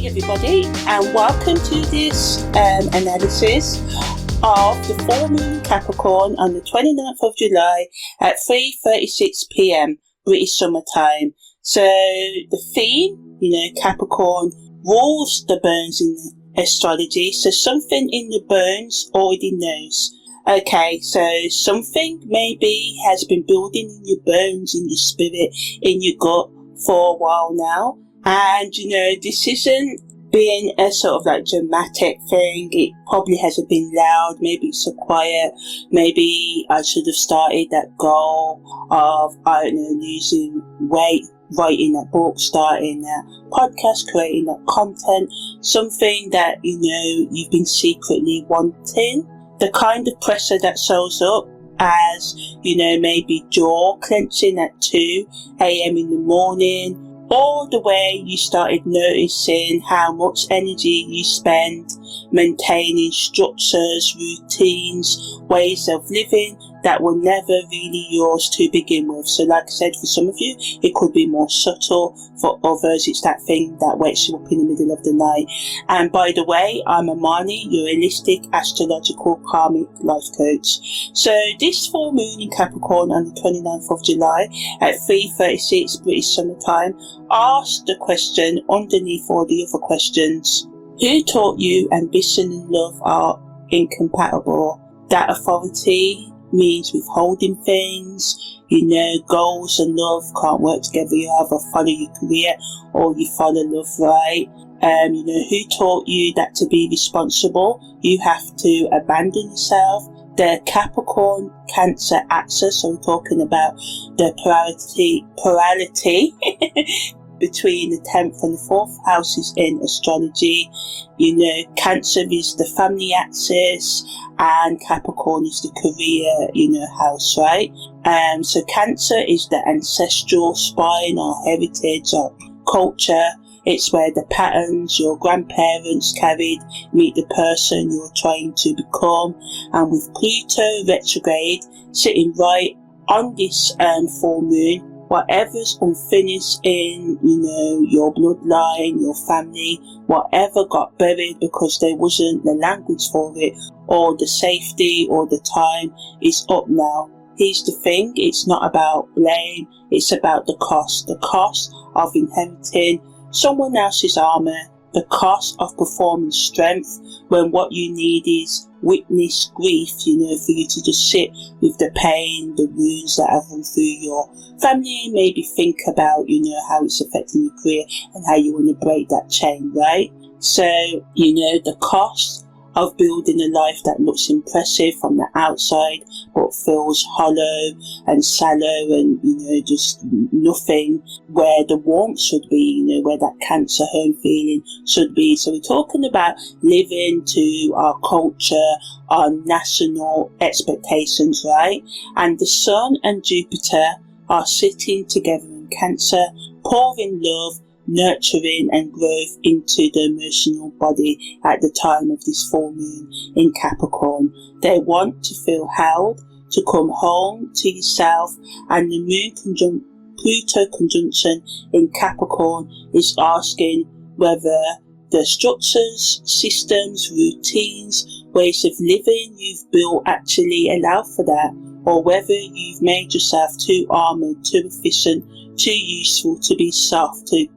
everybody, and welcome to this analysis of the full moon in Capricorn on the 29th of July at 3:36 p.m. British Summer Time. So the theme, Capricorn rules the bones in astrology, so something in the bones already knows. Okay, so something maybe has been building in your bones, in your spirit, in your gut for a while now. And, this isn't been a sort of like dramatic thing. It probably hasn't been loud. Maybe it's so quiet. Maybe I should have started that goal of, losing weight, writing that book, starting that podcast, creating that content. Something that, you've been secretly wanting. The kind of pressure that shows up as, maybe jaw clenching at 2 a.m. in the morning, or the way you started noticing how much energy you spend maintaining structures, routines, ways of living that were never really yours to begin with. So like I said, for some of you, it could be more subtle. For others, it's that thing that wakes you up in the middle of the night. And by the way, I'm Imani, your holistic, astrological, karmic life coach. So this full moon in Capricorn on the 29th of July at 3:36 British Summer Time asks the question underneath all the other questions. Who taught you ambition and love are incompatible? That authority means withholding things, goals and love can't work together. You either follow your career or you follow love, right? Who taught you that to be responsible, you have to abandon yourself? The Capricorn Cancer axis, so we're talking about the polarity between the 10th and the 4th houses in astrology. Cancer is the family axis and Capricorn is the career, house, right? So Cancer is the ancestral spine, our heritage, our culture. It's where the patterns your grandparents carried meet the person you're trying to become. And with Pluto retrograde sitting right on this full moon, whatever's unfinished in, your bloodline, your family, whatever got buried because there wasn't the language for it, or the safety, or the time, is up now. Here's the thing, it's not about blame, it's about the cost of inheriting someone else's armor, the cost of performing strength when what you need is witness grief, for you to just sit with the pain, the wounds that have run through your family, maybe think about, how it's affecting your career and how you want to break that chain, right? So, the cost of building a life that looks impressive from the outside but feels hollow and shallow and, just nothing where the warmth should be, where that Cancer home feeling should be. So we're talking about living to our culture, our national expectations, right? And the Sun and Jupiter are sitting together in Cancer, pouring love, nurturing and growth into the emotional body at the time of this full moon in Capricorn. They want to feel held, to come home to yourself, and the moon Pluto conjunction in Capricorn is asking whether the structures, systems, routines, ways of living you've built actually allow for that, or whether you've made yourself too armoured, too efficient, too useful to be soft, to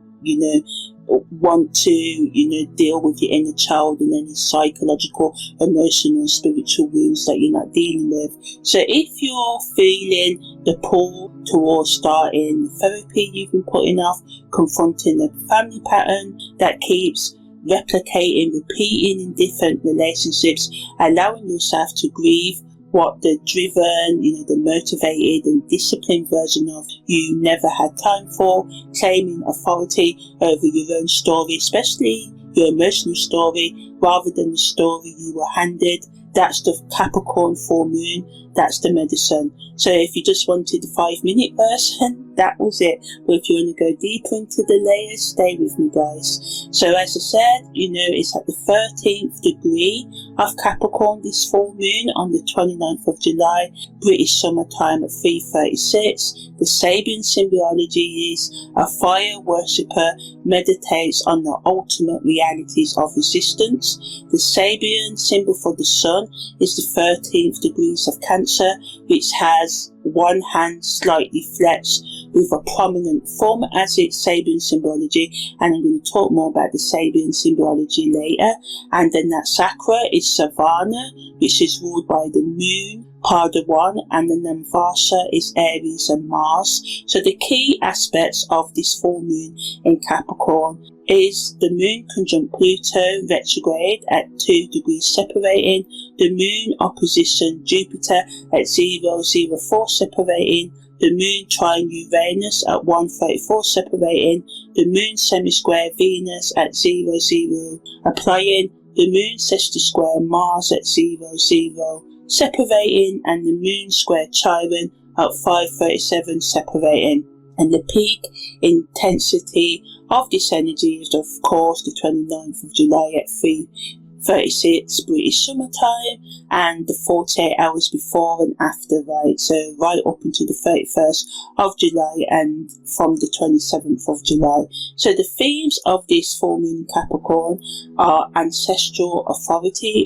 want to, deal with your inner child and any psychological, emotional, spiritual wounds that you're not dealing with. So if you're feeling the pull towards starting therapy you've been putting off, confronting the family pattern that keeps replicating, repeating in different relationships, allowing yourself to grieve what the driven, the motivated and disciplined version of you never had time for, claiming authority over your own story, especially your emotional story, rather than the story you were handed. That's the Capricorn full moon. that's the medicine. So if you just wanted the 5-minute version, that was it. But if you want to go deeper into the layers, stay with me, guys. So as I said, it's at the 13th degree of Capricorn, this full moon on the 29th of July, British summertime at 3:36. The Sabian symbology is a fire worshipper meditates on the ultimate realities of resistance. The Sabian symbol for the sun is the 13th degrees of Cancer, which has one hand slightly flexed with a prominent thumb as its Sabian symbology, and I'm going to talk more about the Sabian symbology later. And then that Nakshatra is Shravana, which is ruled by the moon, Padawan, and the Namvasa is Aries and Mars. So the key aspects of this full moon in Capricorn is the moon conjunct Pluto retrograde at 2 degrees separating, the moon opposition Jupiter at 004 separating, the moon trine Uranus at 134 separating, the moon semi-square Venus at 00 applying, the moon sextil-square Mars at 00 separating, and the moon square Chiron at 537 separating. And the peak intensity of this energy is, of course, the 29th of July at 3:36 British summertime, and the 48 hours before and after, right? So right up until the 31st of July and from the 27th of July. So the themes of this full moon in Capricorn are ancestral authority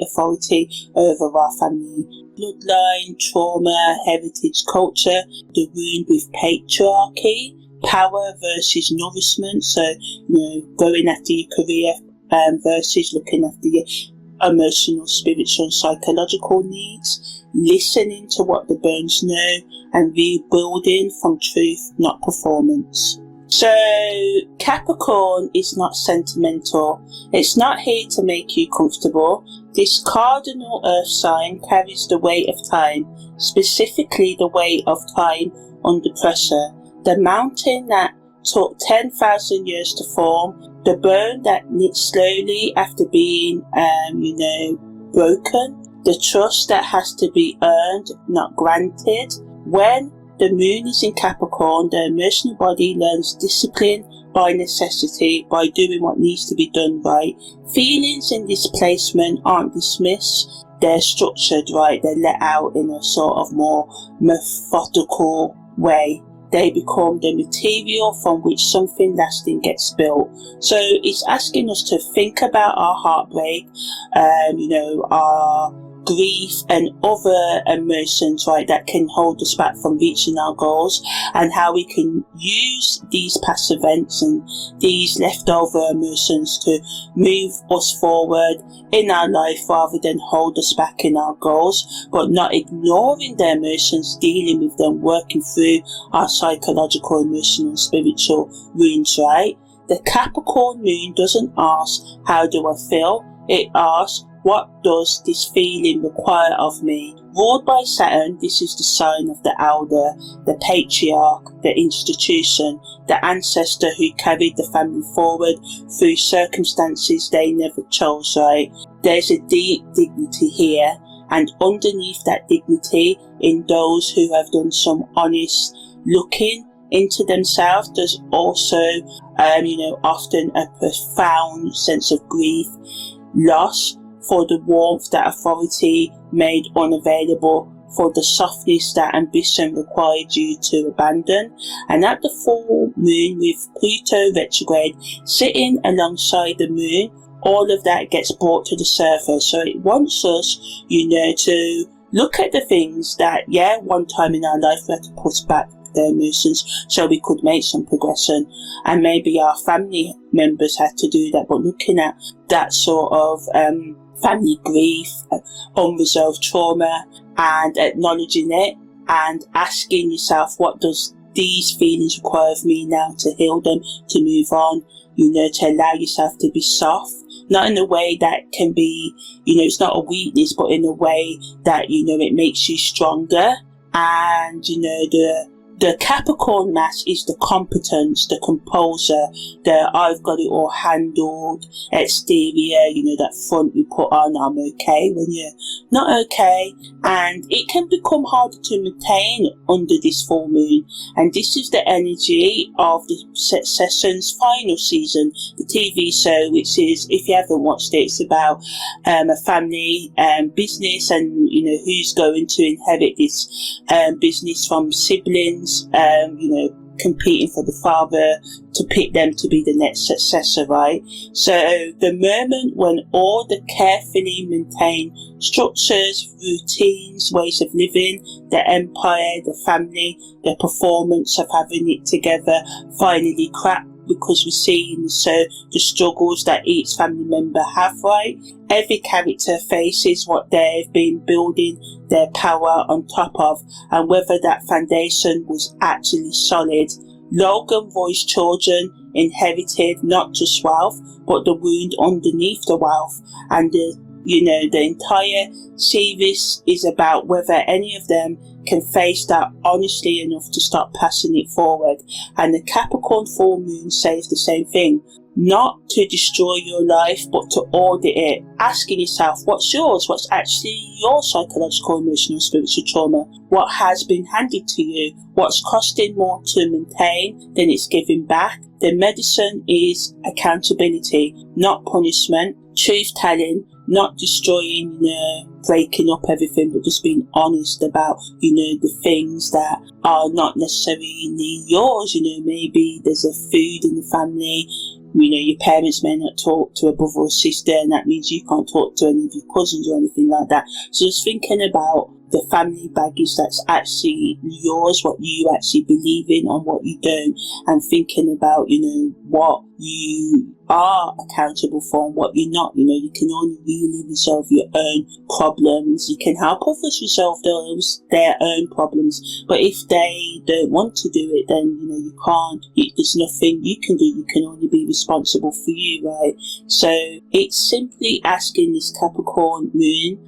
over our family bloodline, trauma, heritage, culture, the wound with patriarchy, power versus nourishment, so going after your career versus looking after your emotional, spiritual and psychological needs, listening to what the bones know, and rebuilding from truth, not performance. So Capricorn is not sentimental. It's not here to make you comfortable. This cardinal earth sign carries the weight of time, specifically the weight of time under pressure. The mountain that took 10,000 years to form, the bone that knits slowly after being, broken, the trust that has to be earned, not granted. When the moon is in Capricorn, the emotional body learns discipline by necessity, by doing what needs to be done right. Feelings in this placement aren't dismissed, they're structured, right? They're let out in a sort of more methodical way. They become the material from which something lasting gets built. So it's asking us to think about our heartbreak, our grief and other emotions, right, that can hold us back from reaching our goals, and how we can use these past events and these leftover emotions to move us forward in our life rather than hold us back in our goals, but not ignoring the emotions, dealing with them, working through our psychological, emotional and spiritual wounds, right? The Capricorn moon doesn't ask, how do I feel? It asks, what does this feeling require of me? Ruled by Saturn, this is the sign of the elder, the patriarch, the institution, the ancestor who carried the family forward through circumstances they never chose, right? There's a deep dignity here, and underneath that dignity, in those who have done some honest looking into themselves, there's also, often a profound sense of grief, loss, for the warmth that authority made unavailable, for the softness that ambition required you to abandon. And at the full moon with Pluto retrograde sitting alongside the moon, all of that gets brought to the surface. So it wants us, to look at the things that, one time in our life we had to push back the emotions so we could make some progression, and maybe our family members had to do that, but looking at that sort of family grief, unresolved trauma, and acknowledging it and asking yourself, what does these feelings require of me now to heal them, to move on, to allow yourself to be soft, not in a way that can be, it's not a weakness, but in a way that, it makes you stronger, and, The Capricorn mass is the competence, the composer, the I've got it all handled exterior, that front you put on, I'm okay, when you're not okay. And it can become harder to maintain under this full moon. And this is the energy of the Succession's final season, the TV show, which is, if you haven't watched it, it's about a family business, and who's going to inherit this business from siblings, competing for the father to pick them to be the next successor, right? So the moment when all the carefully maintained structures, routines, ways of living, the empire, the family, the performance of having it together finally crack, because we see in the struggles that each family member have, right? Every character faces what they've been building their power on top of, and whether that foundation was actually solid. Logan Roy's children inherited not just wealth, but the wound underneath the wealth. And the entire series is about whether any of them can face that honestly enough to start passing it forward. And the Capricorn full moon says the same thing. Not to destroy your life, but to audit it, asking yourself what's yours, what's actually your psychological, emotional, spiritual trauma, what has been handed to you, what's costing more to maintain than it's giving back. The medicine is accountability, not punishment, truth telling, not destroying, breaking up everything, but just being honest about, the things that are not necessarily yours. Maybe there's a food in the family, your parents may not talk to a brother or sister, and that means you can't talk to any of your cousins or anything like that. So just thinking about the family baggage that's actually yours, what you actually believe in and what you don't, and thinking about, what you are accountable for and what you're not. You can only really resolve your own problems. You can help others resolve their own problems, but if they don't want to do it, then you can't. There's nothing you can do. You can only be responsible for you, right? So it's simply asking this Capricorn moon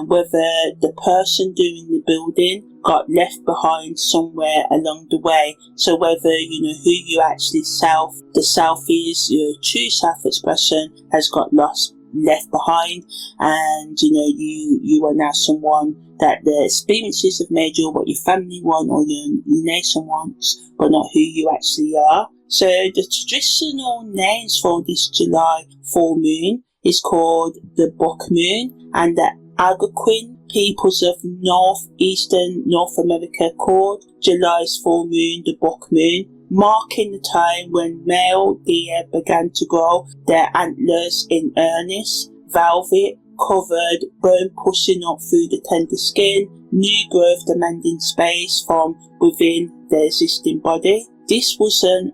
whether the person doing the building got left behind somewhere along the way. So whether who you actually the self is, your true self-expression has got left behind, and you are now someone that the experiences have made you what your family want or your nation wants, but not who you actually are. So the traditional names for this July full moon is called the Buck Moon, and the Algonquin peoples of northeastern North America called July's full moon the Buck Moon, marking the time when male deer began to grow their antlers in earnest. Velvet covered, bone pushing up through the tender skin, new growth demanding space from within the existing body. This wasn't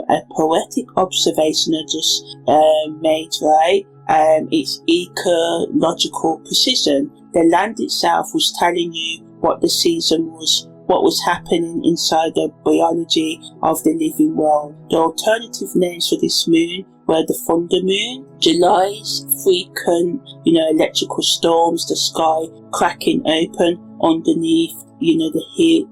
a poetic observation I just made, right? It's ecological precision. The land itself was telling you what the season was, what was happening inside the biology of the living world. The alternative names for this moon were the Thunder Moon, July's frequent, electrical storms, the sky cracking open underneath, the heat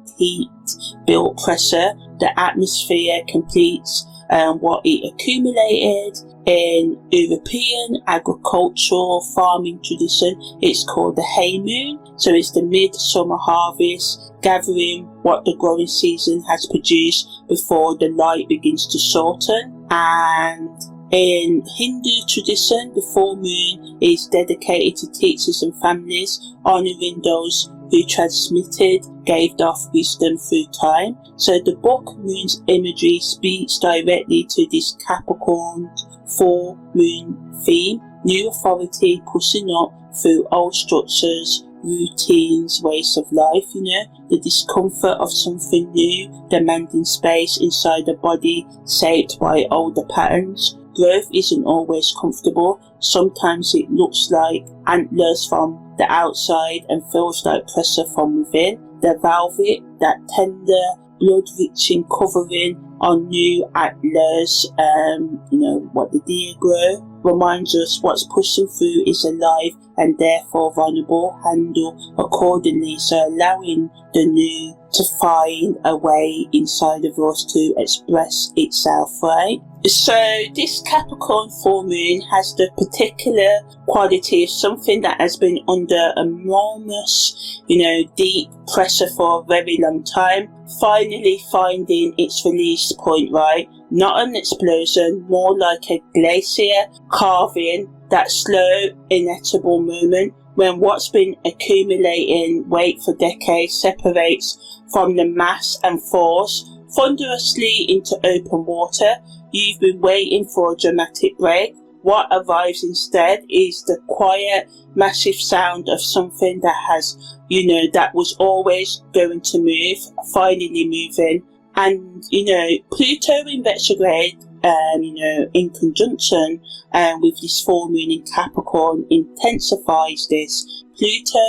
built pressure. The atmosphere completes what it accumulated. In European agricultural farming tradition, it's called the hay moon. So it's the midsummer harvest, gathering what the growing season has produced before the light begins to shorten. And in Hindu tradition, the full moon is dedicated to teachers and families, honouring those who gave off wisdom through time. So the Buck Moon's imagery speaks directly to this Capricorn full moon theme, new authority pushing up through old structures, routines, ways of life, the discomfort of something new, demanding space inside the body shaped by older patterns. Growth isn't always comfortable. Sometimes it looks like antlers from the outside and feels like pressure from within. The velvet, that tender, blood-reaching covering on new antlers, what the deer grow, reminds us what's pushing through is alive and therefore vulnerable. Handle accordingly, so allowing the new to find a way inside of us to express itself, right? So this Capricorn full moon has the particular quality of something that has been under enormous, deep pressure for a very long time, finally finding its release point, right? Not an explosion, more like a glacier carving that slow, inevitable moment when what's been accumulating weight for decades separates from the mass and falls thunderously into open water. You've been waiting for a dramatic break. What arrives instead is the quiet, massive sound of something that has, that was always going to move, finally moving. And, Pluto in retrograde, in conjunction with this full moon in Capricorn intensifies this. Pluto,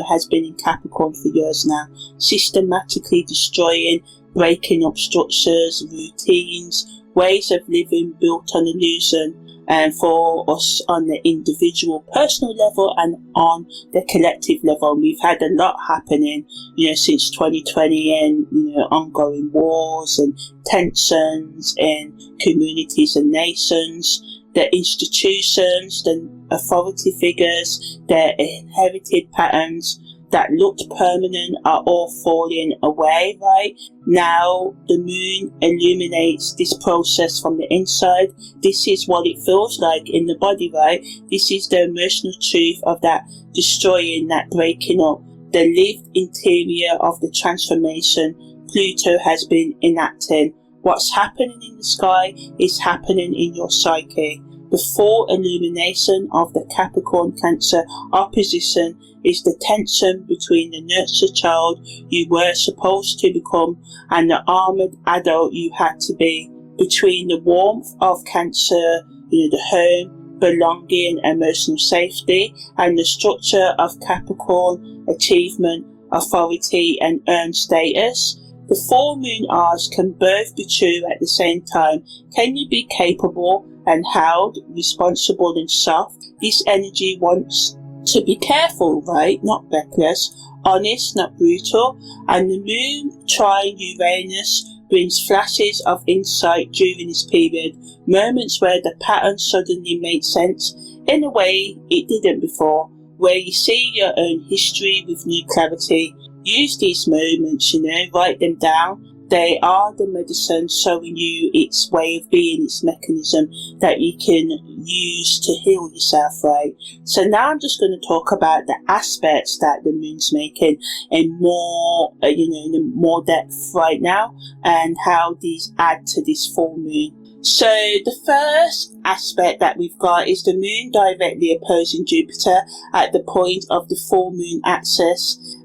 has been in Capricorn for years now, systematically destroying, breaking up structures, routines, ways of living built on illusion, and for us on the individual personal level and on the collective level. We've had a lot happening, since 2020, and, ongoing wars and tensions in communities and nations. The institutions, the authority figures, the inherited patterns that looked permanent are all falling away, right? Now the moon illuminates this process from the inside. This is what it feels like in the body, right? This is the emotional truth of that destroying, that breaking up, the lived interior of the transformation Pluto has been enacting. What's happening in the sky is happening in your psyche. The full illumination of the Capricorn Cancer opposition is the tension between the nurtured child you were supposed to become and the armored adult you had to be, between the warmth of Cancer, the home, belonging, emotional safety, and the structure of Capricorn, achievement, authority, and earned status. The full moon hours can both be true at the same time. Can you be capable and held, responsible and soft? This energy wants to be careful, right? Not reckless, honest, not brutal. And the moon trine Uranus brings flashes of insight during this period, moments where the pattern suddenly made sense in a way it didn't before, where you see your own history with new clarity. Use these moments, write them down. They are the medicine showing you its way of being, its mechanism that you can use to heal yourself, right? So now I'm just going to talk about the aspects that the moon's making in more, in more depth right now, and how these add to this full moon. So the first aspect that we've got is the moon directly opposing Jupiter at the point of the full moon axis.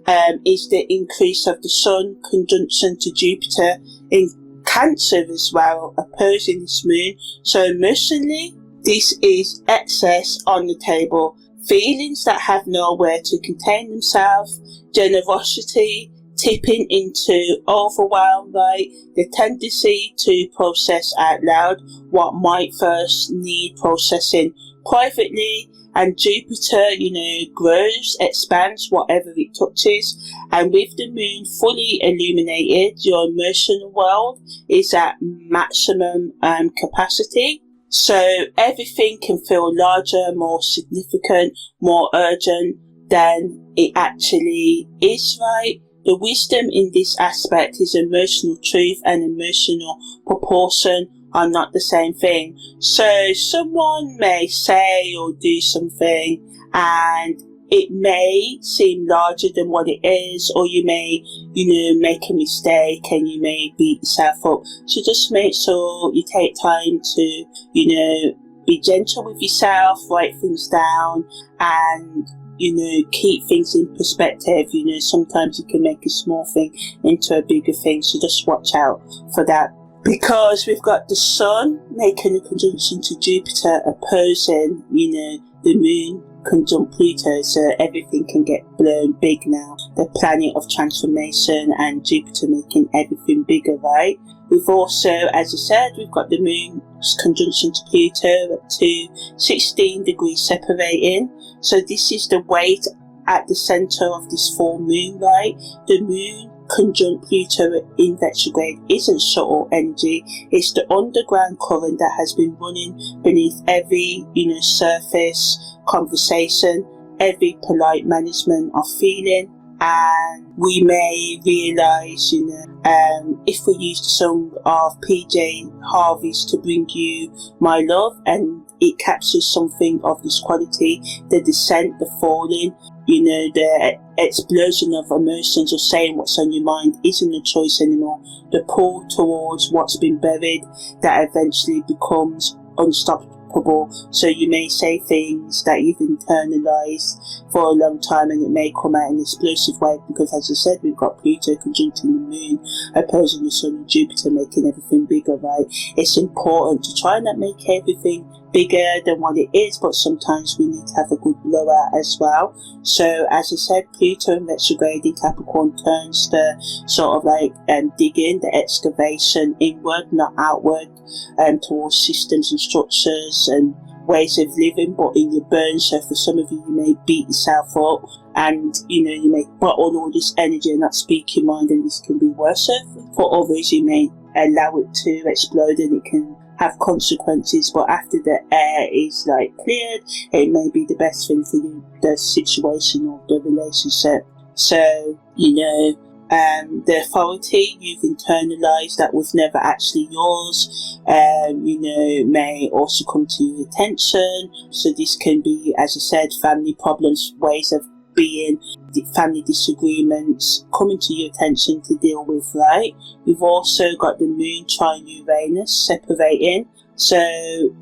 Is the increase of the Sun conjunction to Jupiter in Cancer as well, opposing this moon. So emotionally, this is excess on the table, feelings that have nowhere to contain themselves, generosity tipping into overwhelm, right? The tendency to process out loud what might first need processing privately. And Jupiter, grows, expands whatever it touches. And with the moon fully illuminated, your emotional world is at maximum capacity. So everything can feel larger, more significant, more urgent than it actually is, right? The wisdom in this aspect is emotional truth and emotional proportion are not the same thing. So someone may say or do something and it may seem larger than what it is, or you may, make a mistake and you may beat yourself up. So just make sure you take time to, be gentle with yourself, write things down, and keep things in perspective. Sometimes you can make a small thing into a bigger thing, so just watch out for that. Because we've got the Sun making a conjunction to Jupiter opposing, the Moon conjunct Pluto, so everything can get blown big now. the planet of transformation, and Jupiter making everything bigger, right? We've also, as I said, we've got the moon's conjunction to Pluto at 16 degrees separating. So this is the weight at the center of this full moon, right? The moon conjunct Pluto in retrograde isn't subtle energy. It's the underground current that has been running beneath every, surface conversation, every polite management of feeling. And we may realise, if we use the song of PJ Harvey's To Bring You My Love, and it captures something of this quality, the descent, the falling, the explosion of emotions, or saying what's on your mind isn't a choice anymore. The pull towards what's been buried that eventually becomes unstoppable. So you may say things that you've internalized for a long time, and it may come out in an explosive way, because, as I said, we've got Pluto conjuncting the moon, opposing the Sun and Jupiter, making everything bigger, right? It's important to try and not make everything bigger than what it is, but sometimes we need to have a good blowout as well. So, as I said, Pluto in retrograde in Capricorn turns the sort of like digging, the excavation inward, not outward, towards systems and structures and ways of living, but in your burn. So for some of you, you may beat yourself up, and you may bottle all this energy and not speak your mind, and this can be worse. For others, you may allow it to explode, and it can have consequences, but after the air is cleared, it may be the best thing for you, the situation or the relationship. So the authority you've internalized that was never actually yours, may also come to your attention. So this can be, as I said, family problems, ways of being, family disagreements coming to your attention to deal with, right? We've also got the moon trine Uranus separating. So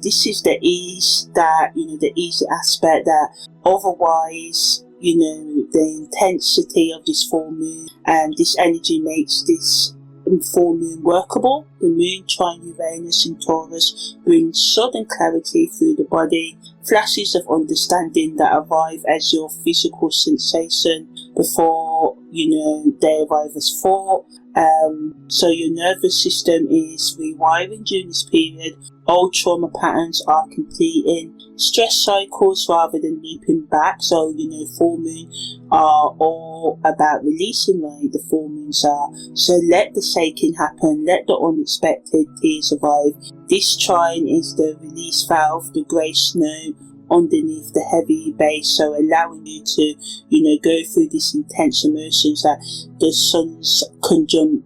this is the ease that, the easy aspect that otherwise, the intensity of this full moon and this energy makes this full moon workable. The moon trine Uranus in Taurus brings sudden clarity through the body, flashes of understanding that arrive as your physical sensation before, they arrive as thought. So your nervous system is rewiring during this period. Old trauma patterns are completing stress cycles rather than leaping back. So, full moon are all about releasing, right? The full moons are. So let the shaking happen, let the unexpected tears arrive. This trine is the release valve, the grey snow underneath the heavy base, so allowing you to, go through these intense emotions that the Sun's conjunct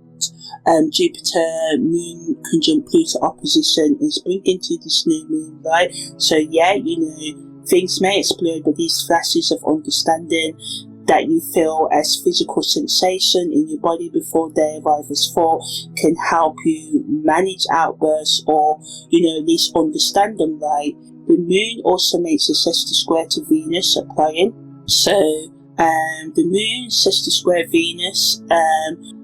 Jupiter, Moon conjunct Pluto opposition is bringing to this new moon, right? So things may explode, but these flashes of understanding that you feel as physical sensation in your body before they arrive as thought can help you manage outbursts, or at least understand them, right? The moon also makes a sextile square to Venus applying. So the moon sextile square Venus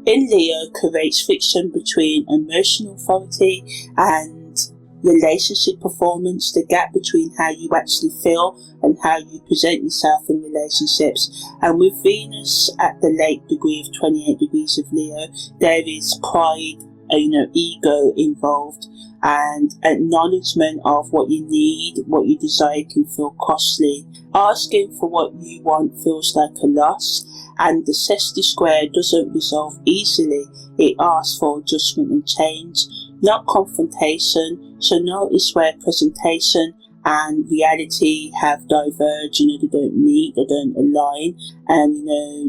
in Leo creates friction between emotional authority and relationship performance, the gap between how you actually feel and how you present yourself in relationships. And with Venus at the late degree of 28 degrees of Leo, there is pride, ego involved, and acknowledgement of what you need, what you desire can feel costly. Asking for what you want feels like a loss, and the sextile square doesn't resolve easily. It asks for adjustment and change, not confrontation. So notice where presentation and reality have diverged, they don't meet, they don't align, and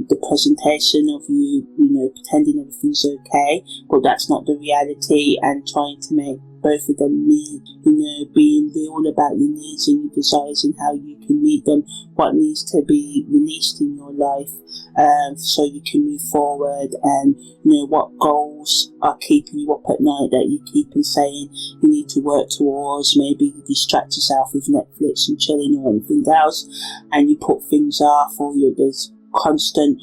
the presentation of you, pretending everything's okay, but that's not the reality, and trying to make both of them meet, being real about your needs and your desires and how you can meet them, what needs to be released in your life, so you can move forward, and what goals are keeping you up at night that you keep on saying you need to work towards. Maybe you distract yourself with Netflix and chilling or anything else, and you put things off, or there's constant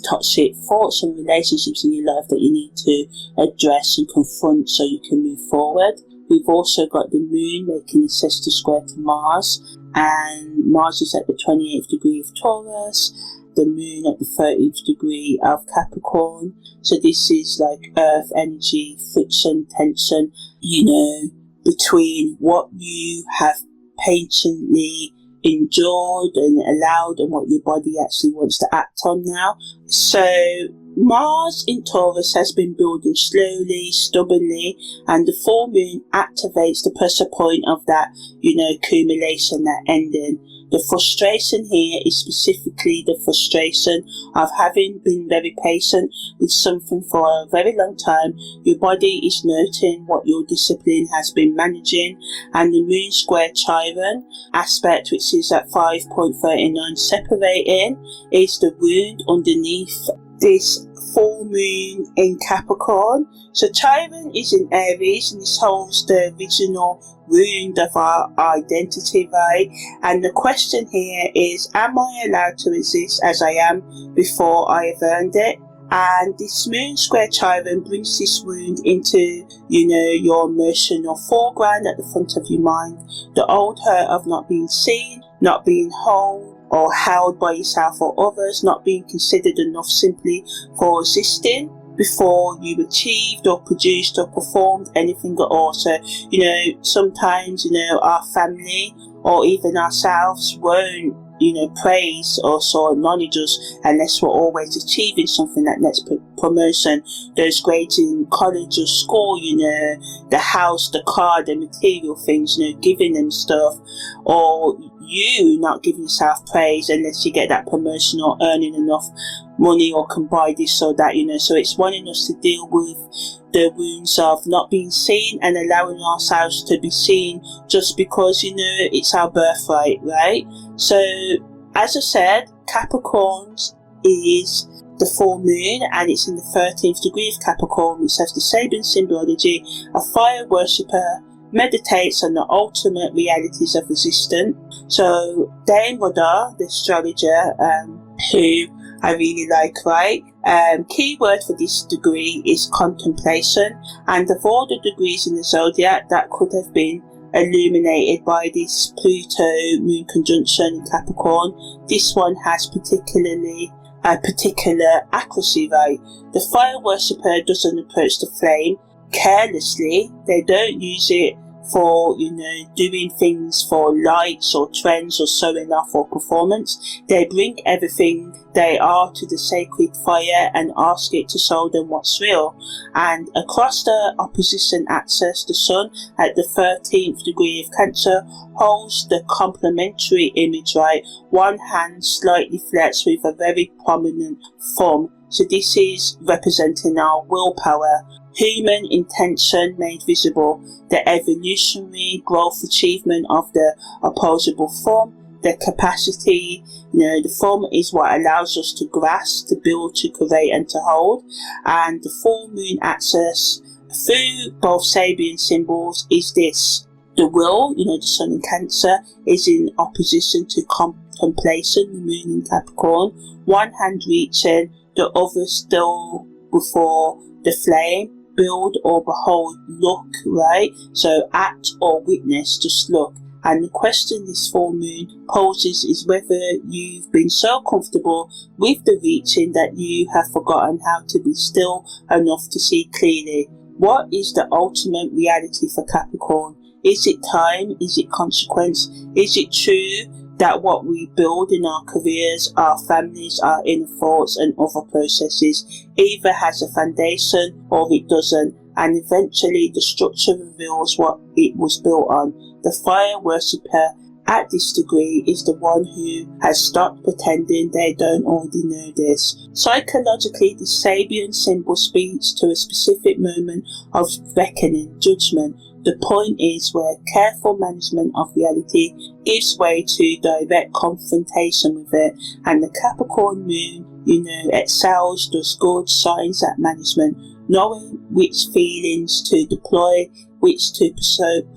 toxic thoughts and relationships in your life that you need to address and confront so you can move forward. We've also got the moon making a sextile square to Mars, and Mars is at the 28th degree of Taurus. the moon at the 13th degree of Capricorn. So this is like earth energy, friction, tension, between what you have patiently endured and allowed and what your body actually wants to act on now. So Mars in Taurus has been building slowly, stubbornly, and the full moon activates the pressure point of that, accumulation, that ending. The frustration here is specifically the frustration of having been very patient with something for a very long time. Your body is noting what your discipline has been managing, and the moon square Chiron aspect, which is at 5.39 separating, is the wound underneath this full moon in Capricorn. So Chiron is in Aries, and this holds the original wound of our identity, right? And the question here is, am I allowed to exist as I am before I have earned it? And this moon square Chiron brings this wound into, your emotional foreground at the front of your mind. The old hurt of not being seen, not being whole or held by yourself or others, not being considered enough simply for existing before you achieved or produced or performed anything at all. So, sometimes, our family or even ourselves won't, praise or so acknowledge us unless we're always achieving something, that next promotion, those grades in college or school, the house, the car, the material things, giving them stuff, or you not giving yourself praise unless you get that promotion or earning enough money or can buy this or that, so it's wanting us to deal with the wounds of not being seen and allowing ourselves to be seen just because, it's our birthright, right? So, as I said, Capricorns is the full moon, and it's in the 13th degree of Capricorn, which has the Sabian symbology. A fire worshipper meditates on the ultimate realities of existence. So, Dame Rudder, the astrologer, who I really like, right? Key word for this degree is contemplation, and of all the degrees in the zodiac that could have been illuminated by this Pluto moon conjunction in Capricorn, this one has a particular accuracy, right? The fire worshipper doesn't approach the flame carelessly. They don't use it for, doing things for likes or trends or showing off or performance. They bring everything they are to the sacred fire and ask it to show them what's real. And across the opposition axis, the sun at the 13th degree of Cancer holds the complementary image, right? One hand slightly flexed with a very prominent thumb. So this is representing our willpower, human intention made visible, the evolutionary growth achievement of the opposable thumb, the capacity, the thumb is what allows us to grasp, to build, to create and to hold. And the full moon axis through both Sabian symbols is this. The will, the sun in Cancer, is in opposition to contemplation, the moon in Capricorn. One hand reaching, the other still before the flame. Build or behold, look, right? So act or witness, just look. And the question this full moon poses is whether you've been so comfortable with the reaching that you have forgotten how to be still enough to see clearly. What is the ultimate reality for Capricorn? Is it time? Is it consequence? Is it true that what we build in our careers, our families, our inner thoughts and other processes either has a foundation or it doesn't, and eventually the structure reveals what it was built on? The fire worshipper at this degree is the one who has stopped pretending they don't already know this. Psychologically, the Sabian symbol speaks to a specific moment of reckoning, judgment. The point is where careful management of reality gives way to direct confrontation with it, and the Capricorn moon, excels, does good, signs at management, knowing which feelings to deploy, which to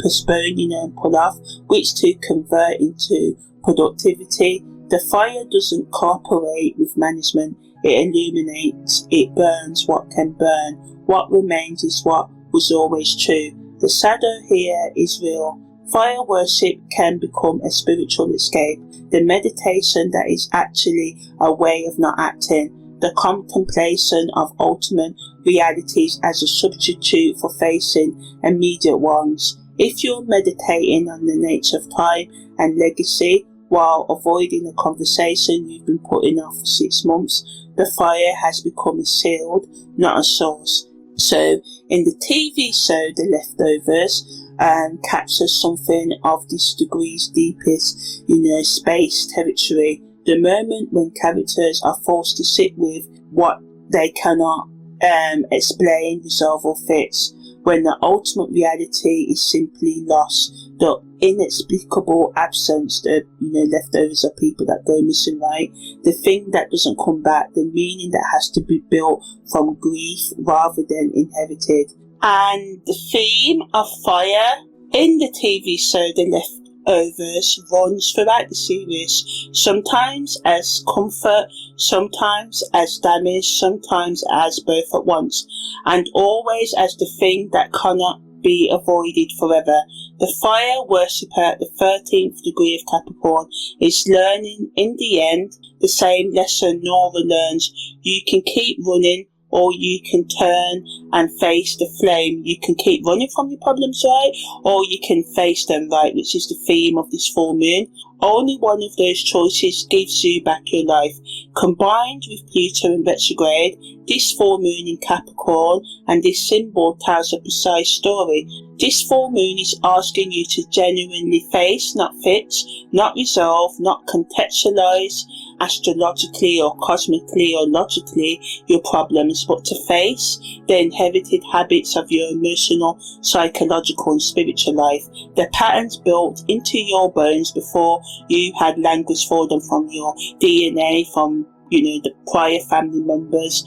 postpone, and pull off, which to convert into productivity. The fire doesn't cooperate with management, it illuminates, it burns what can burn. What remains is what was always true. The shadow here is real. Fire worship can become a spiritual escape, the meditation that is actually a way of not acting, the contemplation of ultimate realities as a substitute for facing immediate ones. If you're meditating on the nature of time and legacy while avoiding a conversation you've been putting off for 6 months, the fire has become a shield, not a source. So in the TV show The Leftovers, captures something of this degree's deepest, space territory. The moment when characters are forced to sit with what they cannot explain, resolve or fix, when the ultimate reality is simply lost, the inexplicable absence, the leftovers are people that go missing, right? The thing that doesn't come back, the meaning that has to be built from grief rather than inherited. And the theme of fire in the TV show The Leftovers runs throughout the series, sometimes as comfort, sometimes as damage, sometimes as both at once, and always as the thing that cannot be avoided forever. The fire worshipper at the 13th degree of Capricorn is learning in the end the same lesson Nora learns. You can keep running, or you can turn and face the flame. You can keep running from your problems, right? Or you can face them, right? Which is the theme of this full moon. Only one of those choices gives you back your life. Combined with Pluto in retrograde, this full moon in Capricorn and this symbol tells a precise story. This full moon is asking you to genuinely face, not fix, not resolve, not contextualize astrologically or cosmically or logically your problems, but to face the inherited habits of your emotional, psychological and spiritual life, the patterns built into your bones before you had language for them from your DNA, from the prior family members,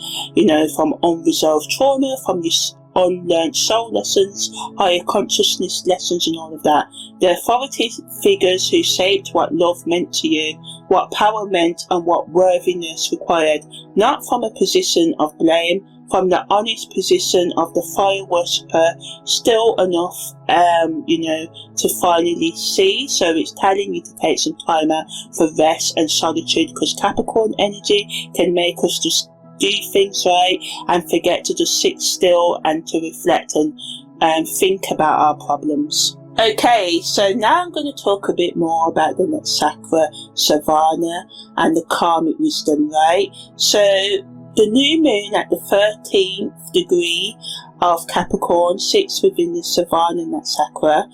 from unresolved trauma, from your unlearned soul lessons, higher consciousness lessons and all of that. The authority figures who shaped what love meant to you, what power meant and what worthiness required, not from a position of blame, from the honest position of the fire worshipper, still enough, to finally see. So it's telling you to take some time out for rest and solitude, because Capricorn energy can make us just do things, right, and forget to just sit still and to reflect and think about our problems. Okay, so now I'm going to talk a bit more about the Nakshatra, Shravana, and the Karmic wisdom, right? So the new moon at the 13th degree of Capricorn sits within the Shravana Nakshatra,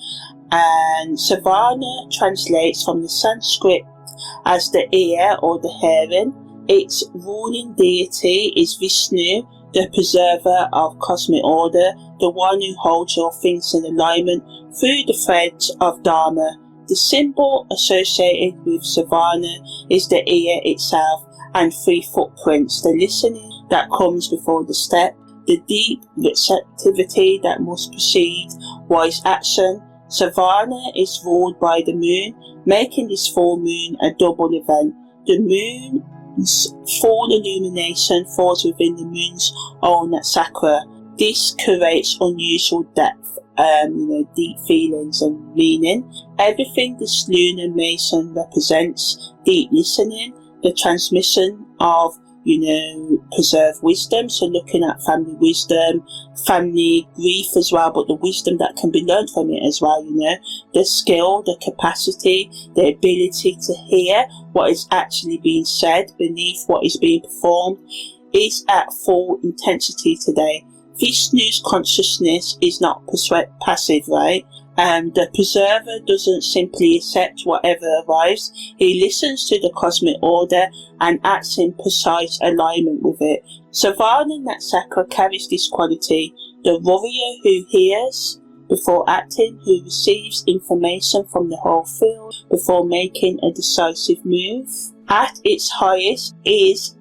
and Shravana translates from the Sanskrit as the ear or the hearing. Its ruling deity is Vishnu, the preserver of cosmic order, the one who holds all things in alignment through the threads of Dharma. The symbol associated with Shravana is the ear itself and 3 footprints, the listening that comes before the step, the deep receptivity that must precede wise action. Shravana is ruled by the moon, making this full moon a double event. The moon's full illumination falls within the moon's own Nakshatra. This creates unusual depth, deep feelings and meaning. Everything this lunar mason represents: deep listening, the transmission of preserved wisdom, so looking at family wisdom, family grief as well, but the wisdom that can be learned from it as well, the skill, the capacity, the ability to hear what is actually being said beneath what is being performed is at full intensity today. Vishnu's consciousness is not passive, right? The preserver doesn't simply accept whatever arrives. He listens to the cosmic order and acts in precise alignment with it. Shravana Nakshatra carries this quality: the warrior who hears before acting, who receives information from the whole field before making a decisive move. At its highest is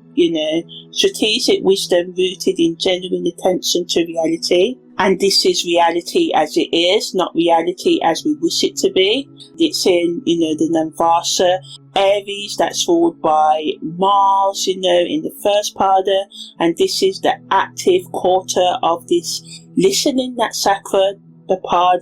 strategic wisdom rooted in genuine attention to reality. And this is reality as it is, not reality as we wish it to be. It's in, the Navasa Aries that's ruled by Mars, in the first pada. And this is the active quarter of this listening Nakshatra, the part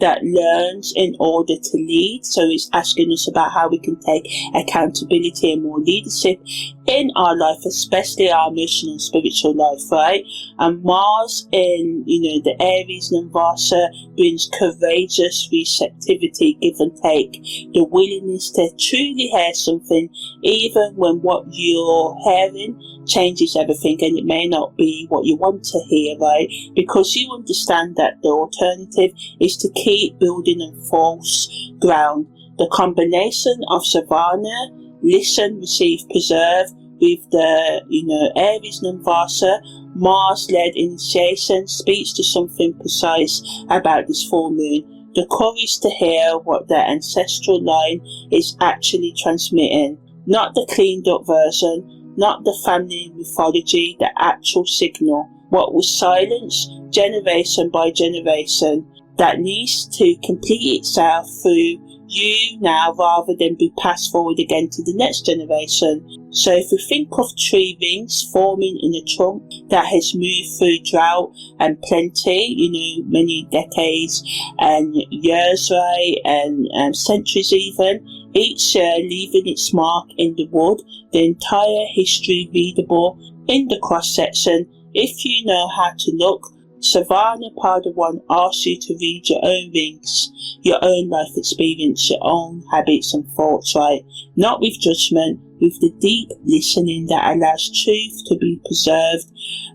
that learns in order to lead. So it's asking us about how we can take accountability and more leadership in our life, especially our emotional and spiritual life, right? And Mars in, the Aries and Vasa brings courageous receptivity, give and take, the willingness to truly hear something, even when what you're hearing changes everything and it may not be what you want to hear, right? Because you understand that the alternative is to keep building on false ground. The combination of Shravana, listen, receive, preserve, with the, Aries and Vasa, Mars-led initiation speaks to something precise about this full moon. The courage to hear what the ancestral line is actually transmitting. Not the cleaned up version, not the family mythology, the actual signal. What was silenced generation by generation that needs to complete itself through you now rather than be passed forward again to the next generation. So if we think of tree rings forming in a trunk that has moved through drought and plenty, many decades and years, right, and centuries even, each year leaving its mark in the wood, the entire history readable in the cross section if you know how to look. Shravana Part 1 asks you to read your own rings, your own life experience, your own habits and thoughts, right? Not with judgment, with the deep listening that allows truth to be preserved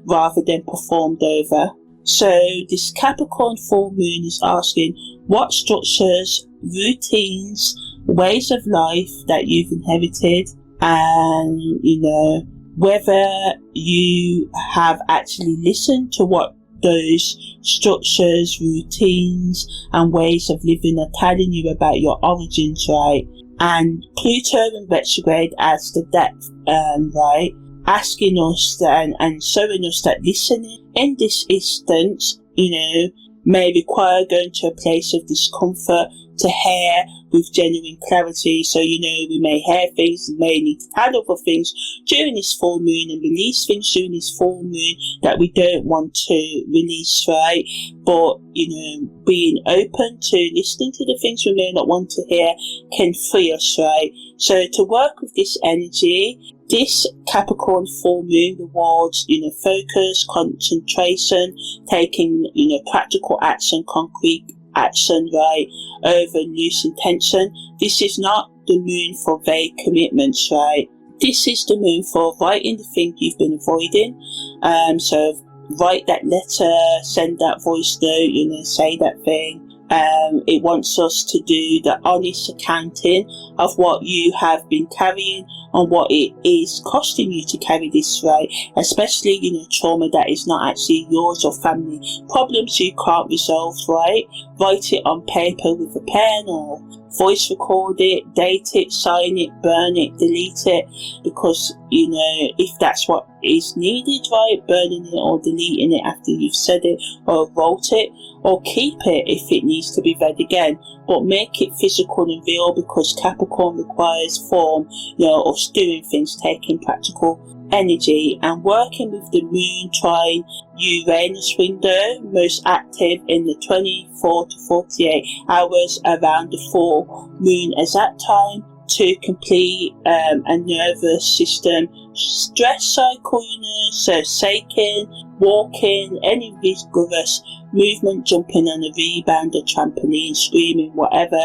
rather than performed over. So this Capricorn full moon is asking what structures, routines, ways of life that you've inherited, and whether you have actually listened to what those structures, routines and ways of living are telling you about your origins, right? And Pluto in retrograde adds the depth, right? Asking us and showing us that listening in this instance, may require going to a place of discomfort to hear with genuine clarity. So, we may hear things, we may need to tell other things during this full moon and release things during this full moon that we don't want to release, right? But, being open to listening to the things we may not want to hear can free us, right? So to work with this energy, this Capricorn full moon rewards, focus, concentration, taking, practical action, concrete action, right, over loose intention. This is not the moon for vague commitments, right? This is the moon for writing the thing you've been avoiding. So write that letter, send that voice note, say that thing. It wants us to do the honest accounting of what you have been carrying and what it is costing you to carry this, right? Especially, trauma that is not actually yours or family problems you can't resolve, right? Write it on paper with a pen or voice record it, date it, sign it, burn it, delete it, because, if that's what is needed, right? Burning it or deleting it after you've said it or wrote it, or keep it if it needs to be read again, but make it physical and real, because Capricorn requires form, us doing things, taking practical energy. And working with the moon trine Uranus window, most active in the 24 to 48 hours around the full moon as that time to complete a nervous system stress cycle, so shaking, walking, any vigorous movement, jumping on a rebound, a trampoline, screaming, whatever.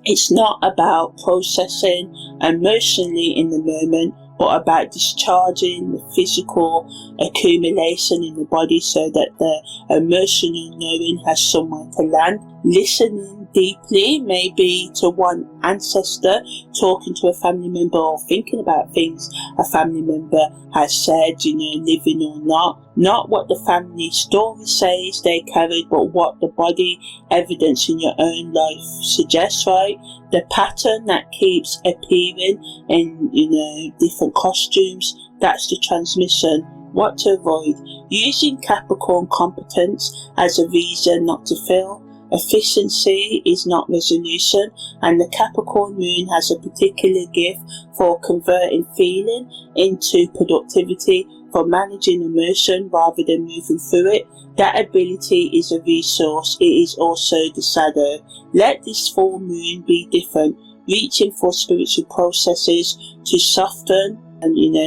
It's not about processing emotionally in the moment, but about discharging the physical accumulation in the body so that the emotional knowing has somewhere to land. Listening deeply, maybe to one ancestor, talking to a family member, or thinking about things a family member has said, living or not what the family story says they carried, but what the body evidence in your own life suggests, right? The pattern that keeps appearing in, different costumes, that's the transmission. What to avoid: using Capricorn competence as a reason not to feel. Efficiency is not resolution, and the Capricorn moon has a particular gift for converting feeling into productivity, for managing emotion rather than moving through it. That ability is a resource. It is also the shadow. Let this full moon be different, reaching for spiritual processes to soften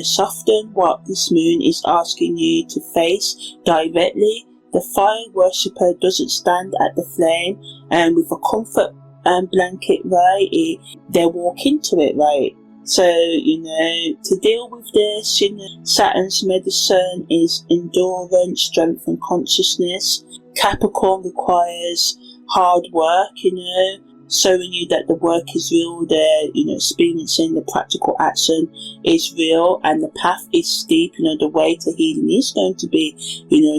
soften what this moon is asking you to face directly. The fire worshipper doesn't stand at the flame and with a comfort blanket, right? They walk into it, right? So, to deal with this, Saturn's medicine is endurance, strength and consciousness. Capricorn requires hard work, showing you that the work is real, experiencing the practical action is real, and the path is steep. The way to healing is going to be,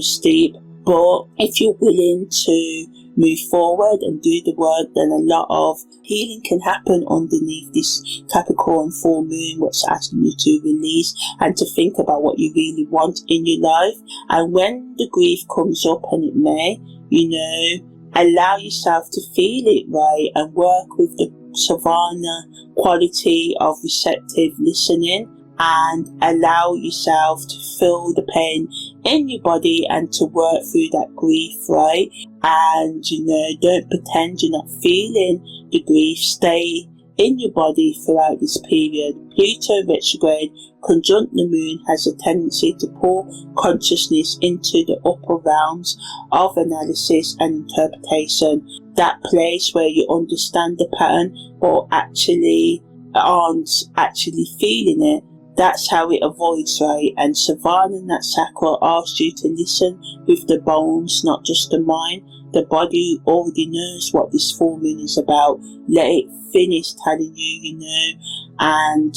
steep. But if you're willing to move forward and do the work, then a lot of healing can happen underneath this Capricorn full moon, what's asking you to release and to think about what you really want in your life. And when the grief comes up, and it may, allow yourself to feel it, right, and work with the Shravana quality of receptive listening, and allow yourself to feel the pain in your body and to work through that grief, right? And don't pretend you're not feeling the grief. Stay in your body throughout this period. Pluto retrograde conjunct the moon has a tendency to pull consciousness into the upper realms of analysis and interpretation, that place where you understand the pattern but actually aren't actually feeling it. That's how it avoids, right? And Shravana and Nakshatra asks you to listen with the bones, not just the mind. The body already knows what this full moon is about. Let it finish telling you, and,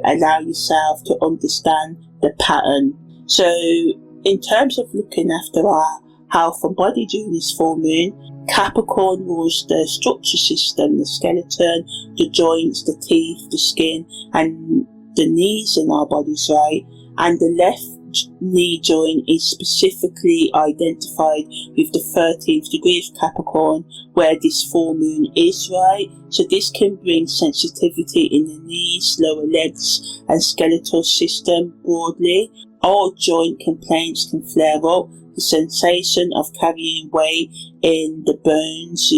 allow yourself to understand the pattern. So, in terms of looking after our health and body during this full moon, Capricorn rules the structure system, the skeleton, the joints, the teeth, the skin, and the knees in our bodies, right? And the left knee joint is specifically identified with the 13th degree of Capricorn, where this full moon is, right? So this can bring sensitivity in the knees, lower legs and skeletal system broadly. All joint complaints can flare up. The sensation of carrying weight in the bones,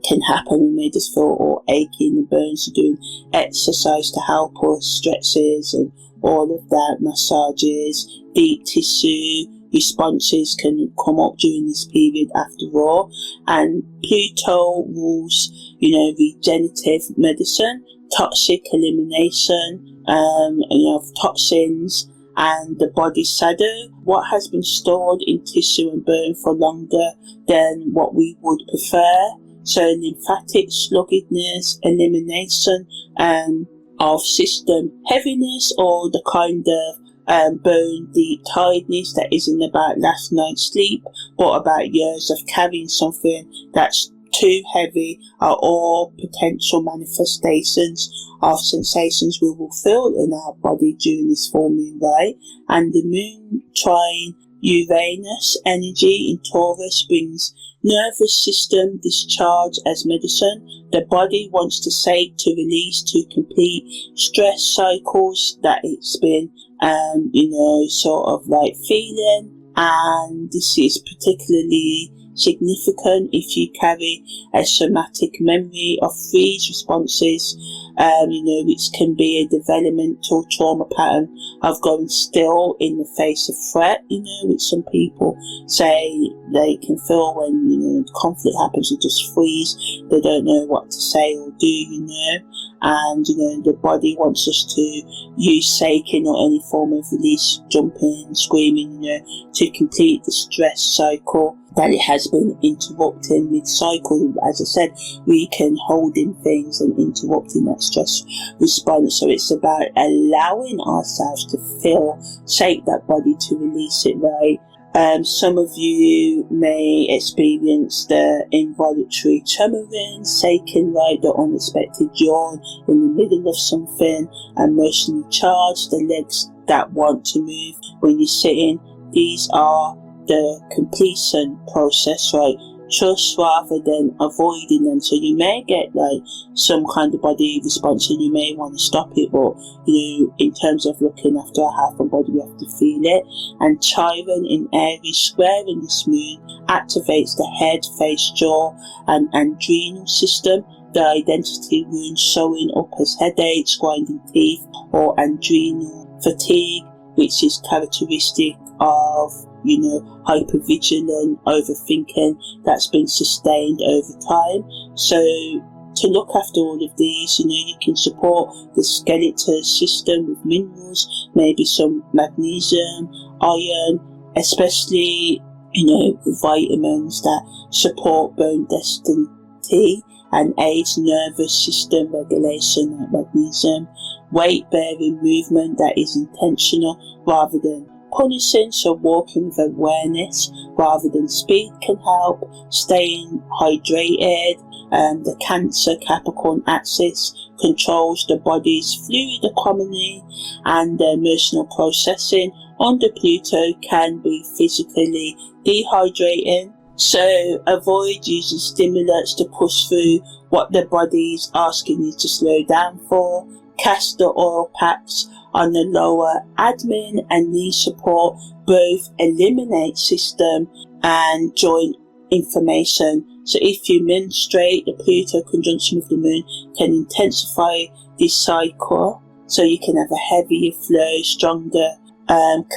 can happen. We may just feel all achy in the bones. So doing exercise to help us, stretches and all of that, massages, deep tissue responses can come up during this period after all. And Pluto rules, regenerative medicine, toxic elimination, of toxins, and the body shadow, what has been stored in tissue and bone for longer than what we would prefer. So lymphatic sluggishness, elimination of system heaviness, or the kind of bone deep tiredness that isn't about last night's sleep but about years of carrying something that's too heavy, are all potential manifestations of sensations we will feel in our body during this full moon, right? And the moon trine Uranus energy in Taurus brings nervous system discharge as medicine. The body wants to release, to complete stress cycles that it's been, sort of like feeling. And this is particularly significant if you carry a somatic memory of freeze responses, which can be a developmental trauma pattern of going still in the face of threat, which some people say they can feel when, conflict happens, they just freeze, they don't know what to say or do, and, the body wants us to use shaking or any form of release, jumping, screaming, to complete the stress cycle that it has been interrupting mid-cycle. As I said, we can hold in things and interrupting that stress response. So it's about allowing ourselves to feel, shake that body to release it, right? Some of you may experience the involuntary tremoring, shaking, right, the unexpected yawn in the middle of something, emotionally charged, the legs that want to move when you're sitting. These are the completion process, right? trust rather than avoiding them. So you may get like some kind of body response and you may want to stop it, but in terms of looking after our health and body, we have to feel it. And Chiron in Aries square in this moon activates the head, face, jaw and adrenal system. The identity wounds showing up as headaches, grinding teeth or adrenal fatigue, which is characteristic of hypervigilant overthinking that's been sustained over time. So to look after all of these, you can support the skeletal system with minerals, maybe some magnesium, iron, especially vitamins that support bone density and aids nervous system regulation like magnesium. Weight bearing movement that is intentional rather than punishing, so walking with awareness rather than speed can help. Staying hydrated. The Cancer Capricorn axis controls the body's fluid economy and the emotional processing. Under Pluto can be physically dehydrating. So avoid using stimulants to push through what the body is asking you to slow down for. Castor oil packs on the lower abdomen and knee support both eliminate system and joint inflammation. So if you menstruate, the Pluto conjunction with the moon can intensify this cycle, so you can have a heavier flow, stronger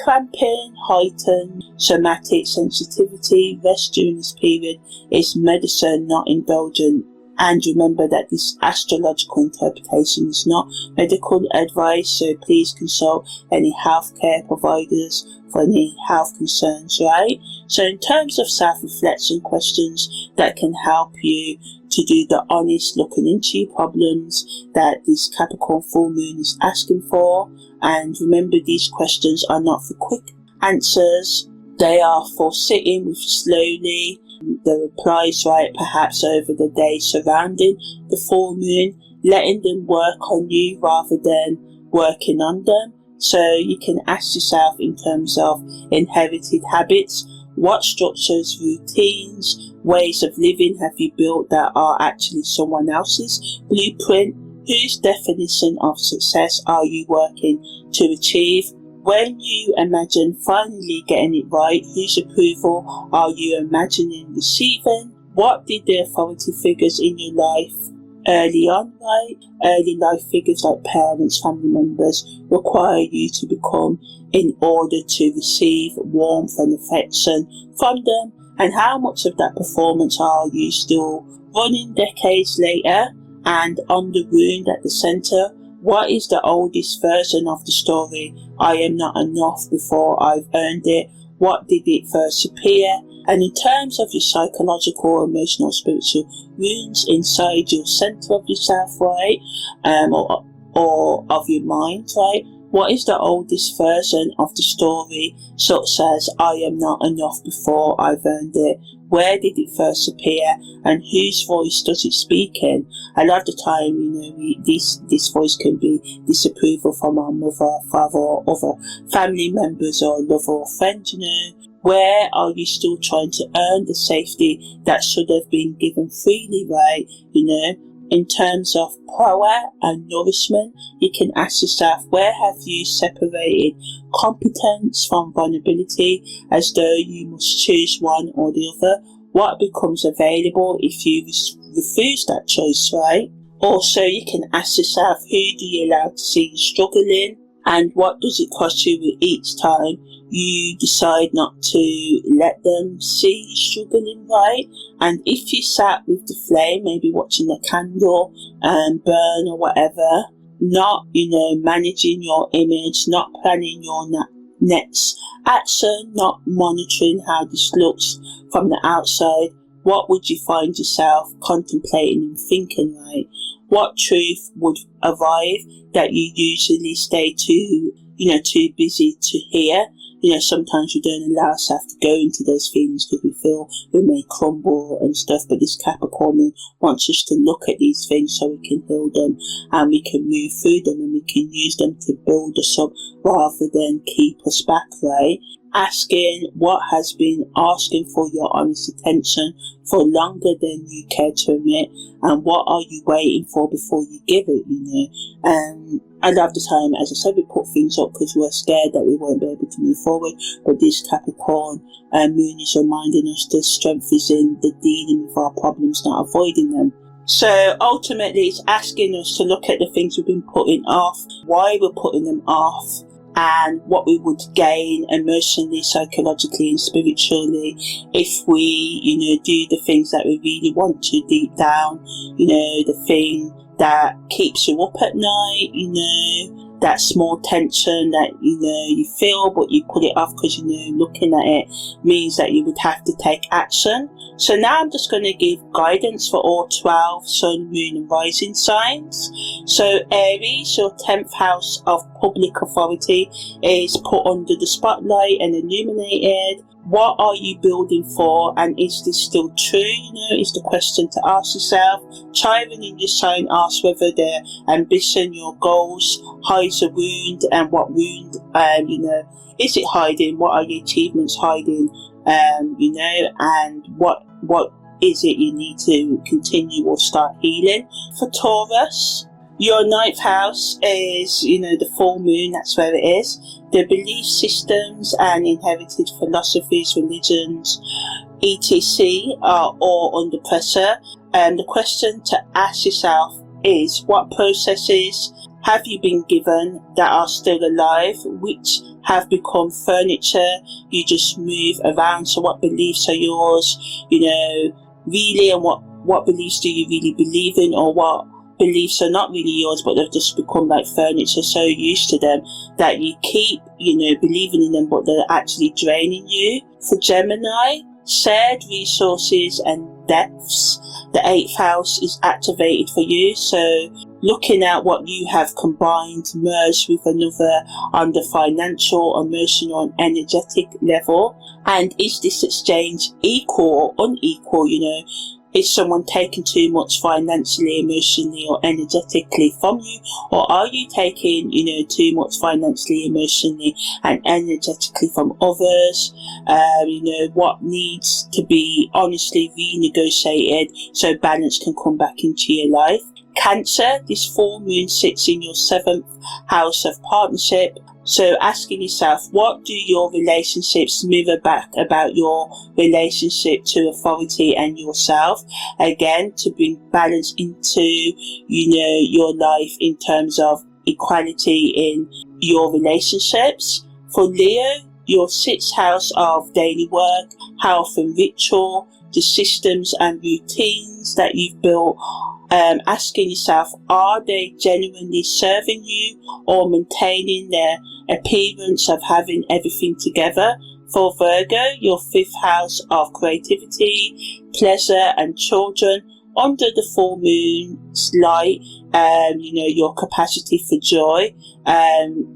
cramping, heightened somatic sensitivity. Rest during this period is medicine, not indulgent. And remember that this astrological interpretation is not medical advice, so please consult any healthcare providers for any health concerns, right? So in terms of self-reflection questions that can help you to do the honest looking into your problems that this Capricorn full moon is asking for. And remember, these questions are not for quick answers. They are for sitting with slowly the replies, right, perhaps over the day surrounding the full moon, letting them work on you rather than working on them. So you can ask yourself in terms of inherited habits, what structures, routines, ways of living have you built that are actually someone else's blueprint? Whose definition of success are you working to achieve? When you imagine finally getting it right, whose approval are you imagining receiving? What did the authority figures in your life early on, right? Early life figures like parents, family members require you to become in order to receive warmth and affection from them? And how much of that performance are you still running decades later? And on the wound at the center, what is the oldest version of the story? I am not enough before I've earned it. What did it first appear? And in terms of your psychological, emotional, spiritual wounds inside your center of yourself, right? Or of your mind, right? What is the oldest version of the story, such as I am not enough before I've earned it? Where did it first appear, and whose voice does it speak in? A lot of the time, this voice can be disapproval from our mother, father, or other family members, or lover or friend. Where are you still trying to earn the safety that should have been given freely, right? In terms of power and nourishment, you can ask yourself, where have you separated competence from vulnerability, as though you must choose one or the other? What becomes available if you refuse that choice, right? Also, you can ask yourself, who do you allow to see you struggling, and what does it cost you each time you decide not to let them see you struggling, right? And if you sat with the flame, maybe watching the candle burn or whatever, not, managing your image, not planning your next action, not monitoring how this looks from the outside, what would you find yourself contemplating and thinking, right? What truth would arrive that you usually stay too busy to hear? Sometimes we don't allow ourselves to go into those feelings because we feel we may crumble and stuff, but this Capricorn wants us to look at these things so we can heal them and we can move through them and we can use them to build us up rather than keep us back, right? asking what has been asking for your honest attention for longer than you care to admit, and what are you waiting for before you give it, a lot of the time, as I said, we put things up because we're scared that we won't be able to move forward, but this Capricorn moon is reminding us the strength is in the dealing with our problems, not avoiding them. So ultimately it's asking us to look at the things we've been putting off, why we're putting them off, and what we would gain emotionally, psychologically and spiritually if we, do the things that we really want to deep down, the thing that keeps you up at night, that small tension that, you feel, but you put it off because, looking at it means that you would have to take action. So now I'm just going to give guidance for all 12 sun, moon and rising signs. So Aries, your 10th house of public authority is put under the spotlight and illuminated. What are you building for, and is this still true? Is the question to ask yourself. Chiming in your sign asks whether the ambition, your goals, hides a wound, and what wound, is it hiding? What are your achievements hiding? And what is it you need to continue or start healing? For Taurus, your 9th house is, the full moon, that's where it is. The belief systems and inherited philosophies, religions, etc. are all under pressure. And the question to ask yourself is, what processes have you been given that are still alive, which have become furniture you just move around? So what beliefs are yours, really, and what beliefs do you really believe in, or what beliefs are not really yours but they've just become like furniture, so used to them that you keep, believing in them, but they're actually draining you. For Gemini, shared resources and depths, the 8th house is activated for you. So looking at what you have combined, merged with another on the financial, emotional and energetic level. And is this exchange equal or unequal? Is someone taking too much financially, emotionally or energetically from you? Or are you taking, too much financially, emotionally and energetically from others? What needs to be honestly renegotiated so balance can come back into your life? Cancer, this full moon sits in your 7th house of partnership. So asking yourself, what do your relationships mirror back about your relationship to authority and yourself? Again, to bring balance into, your life in terms of equality in your relationships. For Leo, your 6th house of daily work, health and ritual, the systems and routines that you've built, asking yourself, are they genuinely serving you or maintaining their appearance of having everything together? For Virgo, your 5th house of creativity, pleasure and children, under the full moon's light, your capacity for joy,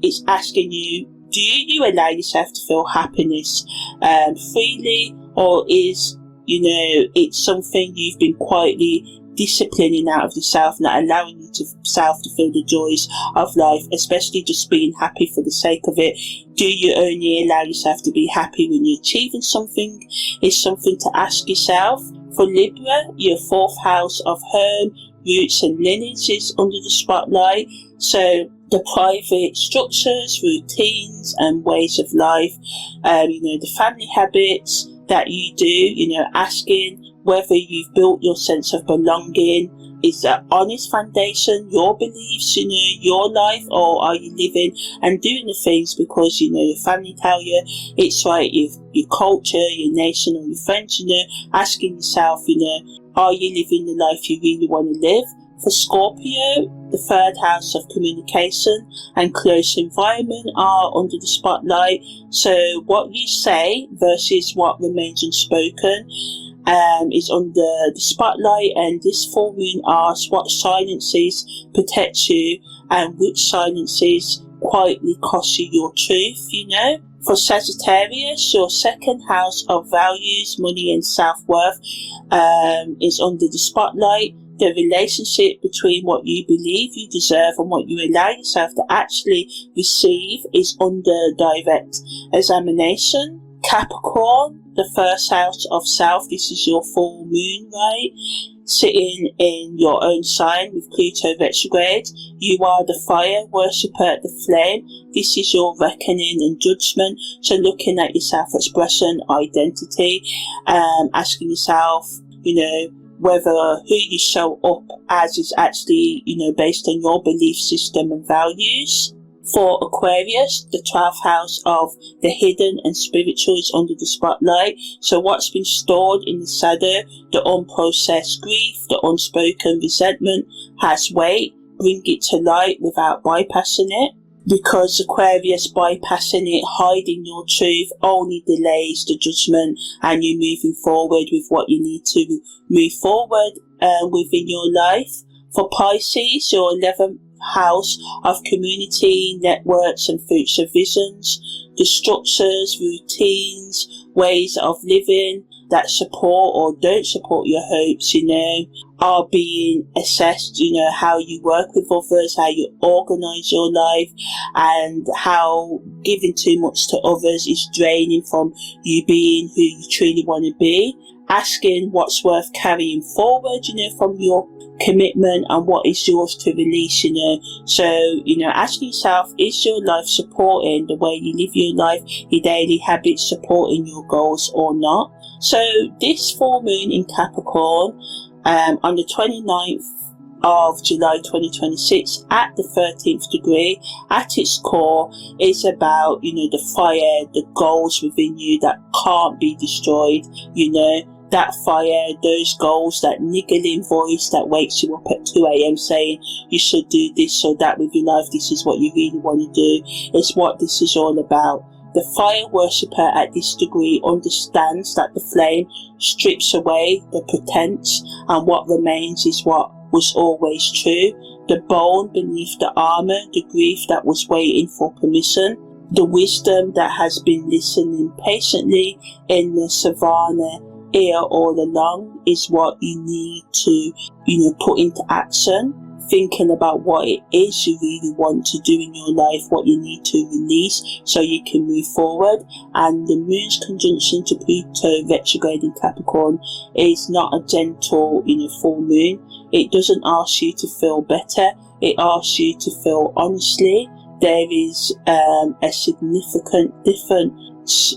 it's asking you, do you allow yourself to feel happiness freely, or is, it's something you've been quietly disciplining out of yourself, not allowing yourself to feel the joys of life, especially just being happy for the sake of it? Do you only allow yourself to be happy when you're achieving something? Is something to ask yourself. For Libra, your 4th house of home, roots and lineage is under the spotlight. So the private structures, routines and ways of life, the family habits that you do, asking whether you've built your sense of belonging. Is that honest foundation, your beliefs, your life, or are you living and doing the things because, your family tell you it's right, your culture, your nation or your friends, asking yourself, are you living the life you really want to live? For Scorpio, the 3rd house of communication and close environment are under the spotlight. So what you say versus what remains unspoken is under the spotlight, and this full moon asks what silences protect you and which silences quietly cost you your truth, For Sagittarius, your 2nd house of values, money and self-worth is under the spotlight. the relationship between what you believe you deserve and what you allow yourself to actually receive is under direct examination. Capricorn, the first house of self, this is your full moon, right? Sitting in your own sign with Pluto retrograde. You are the fire worshipper, the flame. This is your reckoning and judgment. So looking at your self-expression, identity, asking yourself, whether who you show up as is actually, based on your belief system and values. For Aquarius, the 12th house of the hidden and spiritual is under the spotlight. So what's been stored in the shadow, the unprocessed grief, the unspoken resentment has weight. Bring it to light without bypassing it. Because Aquarius bypassing it, hiding your truth, only delays the judgment and you moving forward with what you need to move forward within your life. For Pisces, your 11th house of community, networks and future visions, the structures, routines, ways of living that support or don't support your hopes, are being assessed, how you work with others, how you organize your life, and how giving too much to others is draining from you being who you truly want to be. Asking what's worth carrying forward, from your commitment and what is yours to release, So, asking yourself, is your life supporting the way you live your life, your daily habits supporting your goals or not? So this full moon in Capricorn, on the 29th of July 2026 at the 13th degree, at its core is about, the fire, the goals within you that can't be destroyed, that fire, those goals, that niggling voice that wakes you up at 2 a.m. saying you should do this or that with your life, this is what you really want to do. It's what this is all about. The fire worshipper at this degree understands that the flame strips away the pretense and what remains is what was always true. The bone beneath the armor, the grief that was waiting for permission, the wisdom that has been listening patiently in the savannah ear all along is what you need to, put into action. Thinking about what it is you really want to do in your life, what you need to release so you can move forward. And the moon's conjunction to Pluto retrograde in Capricorn is not a gentle, full moon. It doesn't ask you to feel better. It asks you to feel honestly. There is a significant difference,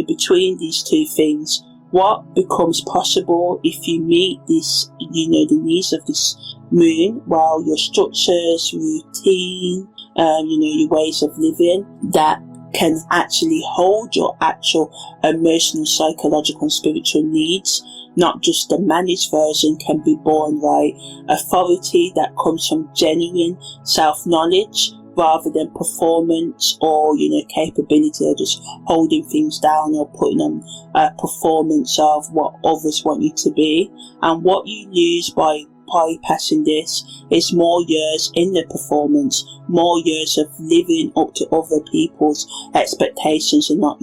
between these two things. What becomes possible if you meet this, the needs of this moon, while your structures, routine, your ways of living that can actually hold your actual emotional, psychological and spiritual needs, not just the managed version, can be born, right? Authority that comes from genuine self-knowledge rather than performance or, capability or just holding things down or putting on a performance of what others want you to be. And what you lose by bypassing this is more years in the performance, more years of living up to other people's expectations and not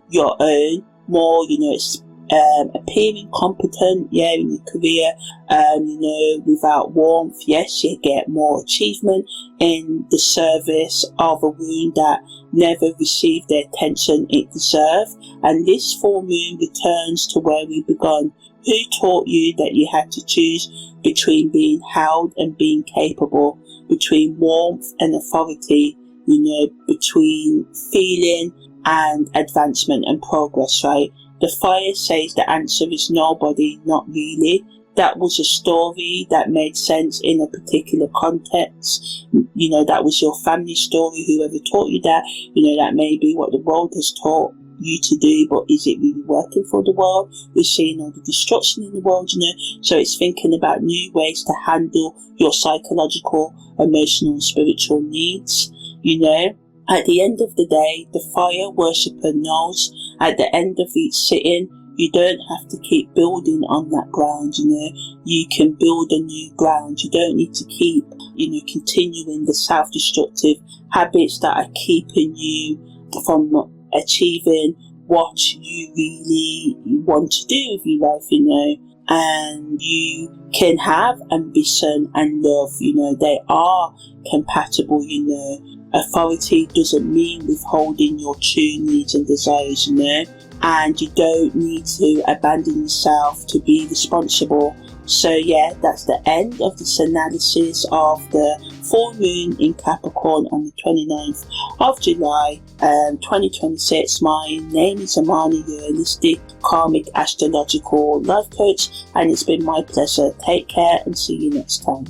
your own, more, appearing competent, in your career, without warmth. Yes, you get more achievement in the service of a wound that never received the attention it deserved. And this full moon returns to where we began. Who taught you that you had to choose between being held and being capable, between warmth and authority, between feeling and advancement and progress, right? The fire says the answer is nobody, not really. That was a story that made sense in a particular context. That was your family story, whoever taught you that. That may be what the world has taught you to do, but is it really working for the world? We're seeing all the destruction in the world, so it's thinking about new ways to handle your psychological, emotional and spiritual needs. At the end of the day, the fire worshipper knows at the end of each sitting, you don't have to keep building on that ground, you can build a new ground. You don't need to keep, continuing the self-destructive habits that are keeping you from achieving what you really want to do with your life, and you can have ambition and love, they are compatible, Authority doesn't mean withholding your true needs and desires, and you don't need to abandon yourself to be responsible. So yeah, that's the end of this analysis of the full moon in Capricorn on the 29th of July 2026. My name is Imani, your holistic karmic astrological life coach, and it's been my pleasure. Take care and see you next time.